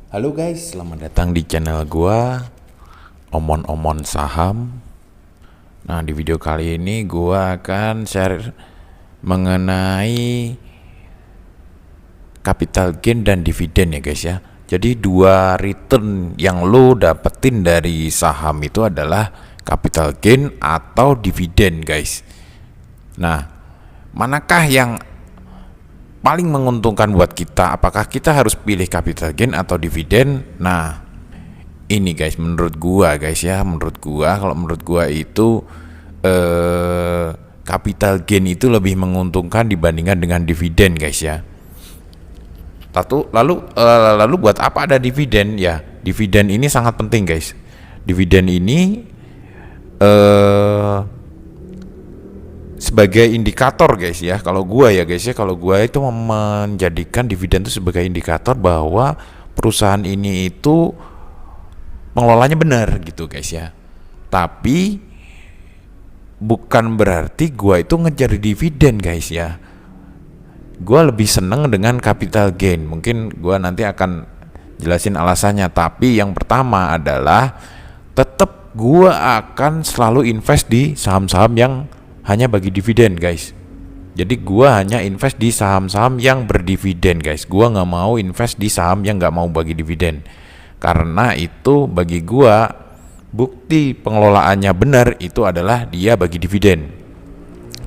Halo guys, selamat datang di channel gua Omon-omon saham. Nah, di video kali ini gua akan share mengenai capital gain dan dividen ya guys ya. Jadi dua return yang lo dapetin dari saham itu adalah capital gain atau dividen guys. Nah, manakah yang paling menguntungkan buat kita? Apakah kita harus pilih capital gain atau dividen? Nah, ini guys, menurut gua guys ya, kalau menurut gua itu capital gain itu lebih menguntungkan dibandingkan dengan dividen guys ya. Lalu buat apa ada dividen ya? Dividen ini sangat penting guys. Dividen ini sebagai indikator guys ya. Kalau gua itu menjadikan dividen itu sebagai indikator bahwa perusahaan ini itu pengelolanya benar gitu guys ya. Tapi bukan berarti gua itu ngejar dividen guys ya. Gua lebih seneng dengan capital gain. Mungkin gua nanti akan jelasin alasannya. Tapi yang pertama adalah tetap gua akan selalu invest di saham-saham yang hanya bagi dividen guys. Jadi gua hanya invest di saham-saham yang berdividen guys. Gua nggak mau invest di saham yang nggak mau bagi dividen, karena itu bagi gua bukti pengelolaannya benar itu adalah dia bagi dividen.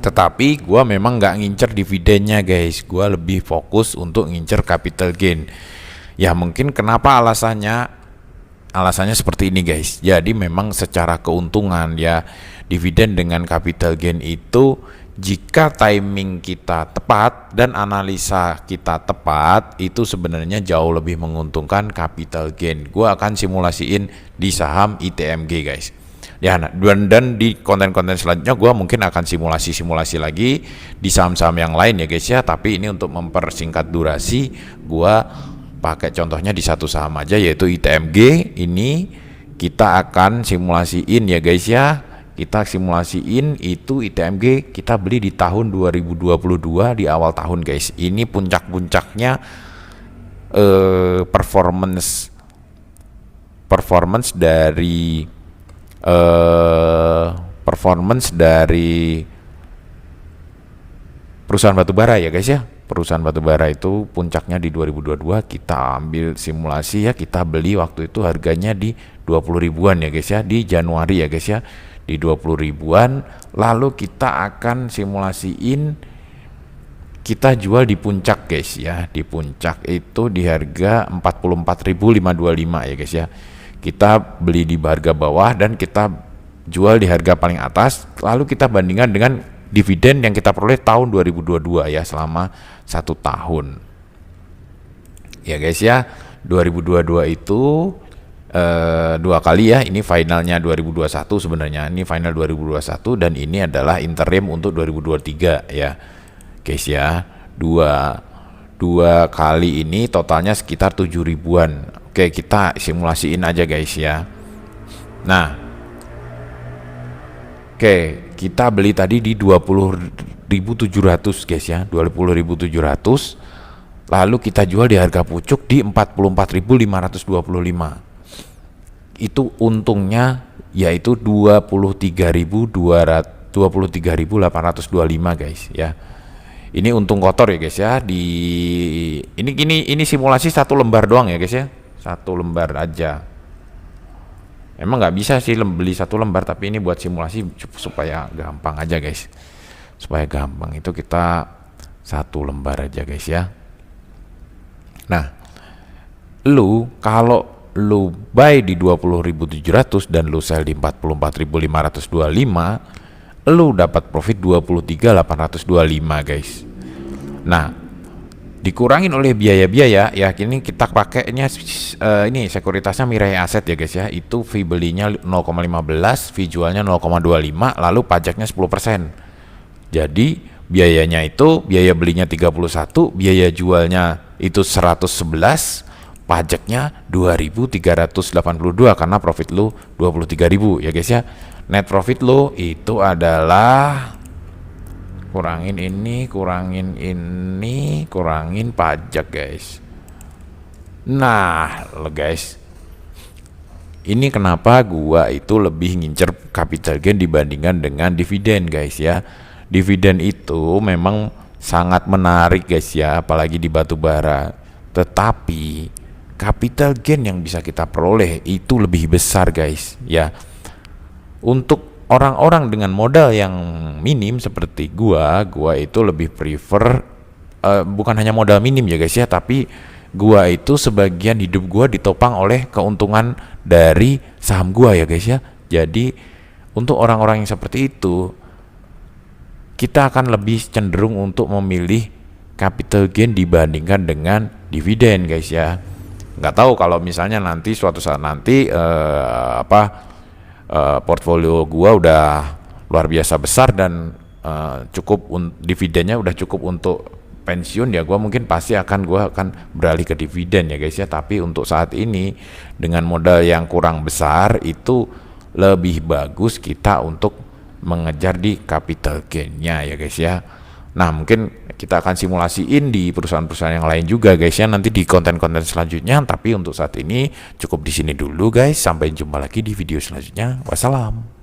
Tetapi gua memang nggak ngincer dividennya guys. Gua lebih fokus untuk ngincer capital gain. Ya mungkin kenapa alasannya seperti ini guys. Jadi memang secara keuntungan ya, dividen dengan capital gain itu jika timing kita tepat dan analisa kita tepat, itu sebenarnya jauh lebih menguntungkan capital gain. Gua akan simulasiin di saham ITMG guys ya. Dan di konten-konten selanjutnya gua mungkin akan simulasi lagi di saham-saham yang lain ya guys ya. Tapi ini untuk mempersingkat durasi, gua pakai contohnya di satu saham aja, yaitu ITMG. Ini kita akan simulasiin ya guys ya. Kita simulasiin itu ITMG kita beli di tahun 2022 di awal tahun guys. Ini puncak-puncaknya performance dari perusahaan batubara ya guys ya. Perusahaan batubara itu puncaknya di 2022. Kita ambil simulasi ya, kita beli waktu itu harganya di 20 ribuan ya guys ya, di Januari ya guys ya, di 20 ribuan. Lalu kita akan simulasiin kita jual di puncak guys ya. Di puncak itu di harga 44.525 ya guys ya. Kita beli di harga bawah dan kita jual di harga paling atas. Lalu kita bandingkan dengan dividen yang kita peroleh tahun 2022 ya, selama 1 tahun ya guys ya. 2022 itu dua kali ya. Ini finalnya 2021 sebenarnya. Ini final 2021 dan ini adalah interim untuk 2023 ya guys ya. Dua kali ini totalnya sekitar 7 ribuan. Oke, kita simulasiin aja guys ya. Nah, oke, kita beli tadi di 20.700 guys ya, 20.700. Lalu kita jual di harga pucuk di 44.525. Itu untungnya yaitu 23.825 guys ya. Ini untung kotor ya guys ya. Ini simulasi satu lembar doang ya guys ya. Satu lembar aja. Emang nggak bisa sih beli satu lembar, tapi ini buat simulasi supaya gampang aja guys. Supaya gampang itu kita satu lembar aja guys ya. Nah, kalau lu buy di 20.700 dan lu sell di 44.525, lu dapat profit 23.825 guys. Nah, dikurangin oleh biaya-biaya ya, ini kita pakainya ini sekuritasnya Mirai Aset ya guys ya. Itu fee belinya 0,15, fee jualnya 0,25, lalu pajaknya 10%. Jadi biayanya itu, biaya belinya 31, biaya jualnya itu 111, pajaknya 2.382 karena profit lu 23.000 ya guys ya. Net profit lu itu adalah kurangin ini, kurangin pajak guys. Nah, lo guys, ini kenapa gua itu lebih ngincer capital gain dibandingkan dengan dividen guys ya. Dividen itu memang sangat menarik guys ya, apalagi di batu bara. Tetapi capital gain yang bisa kita peroleh itu lebih besar guys ya. Untuk orang-orang dengan modal yang minim seperti gua itu lebih prefer bukan hanya modal minim ya guys ya, tapi gua itu sebagian hidup gua ditopang oleh keuntungan dari saham gua ya guys ya. Jadi untuk orang-orang yang seperti itu, kita akan lebih cenderung untuk memilih capital gain dibandingkan dengan dividen guys ya. Nggak tahu kalau misalnya nanti suatu saat nanti portfolio gua udah luar biasa besar dan cukup dividennya udah cukup untuk pensiun, ya gua akan beralih ke dividen ya guys ya. Tapi untuk saat ini dengan modal yang kurang besar itu lebih bagus kita untuk mengejar di capital gain-nya ya guys ya. Nah, mungkin kita akan simulasiin di perusahaan-perusahaan yang lain juga guys ya, nanti di konten-konten selanjutnya. Tapi untuk saat ini cukup di sini dulu guys. Sampai jumpa lagi di video selanjutnya. Wassalam.